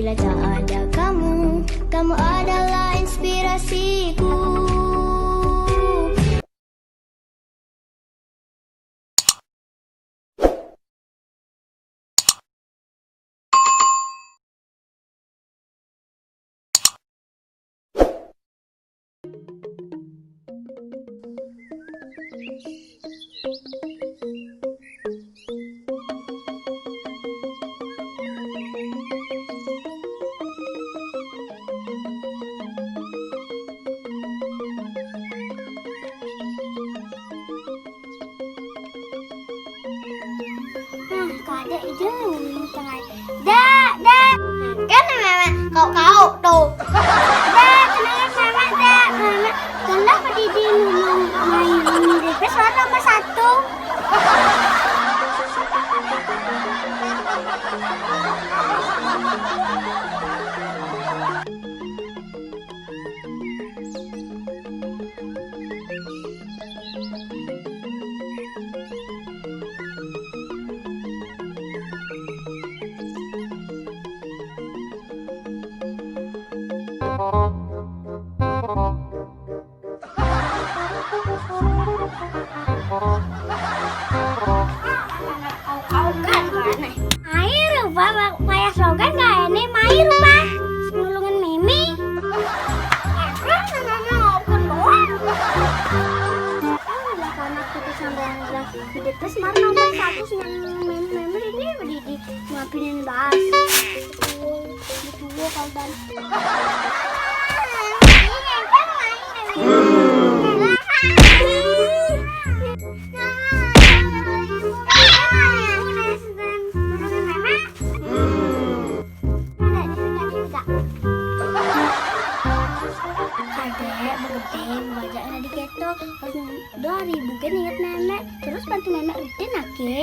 bila tak ada kamu. Kamu adalah inspirasiku. Ada ide tengah. Dah. Kan mama kau tuh. Dah, tenang mama dah. Mama, kenapa Didi mau main di pesawat nomor 1? Air rupa payah slogan gak ini main rumah nulungan Mimi. Kan mama ngomong doang. Lah karena kita sampai di depan smart nomor 1 Mimi ini di maafinin bahas. Betul kalau dan. Di keto 2.000 kan inget nenek terus bantu nenek rutin ake.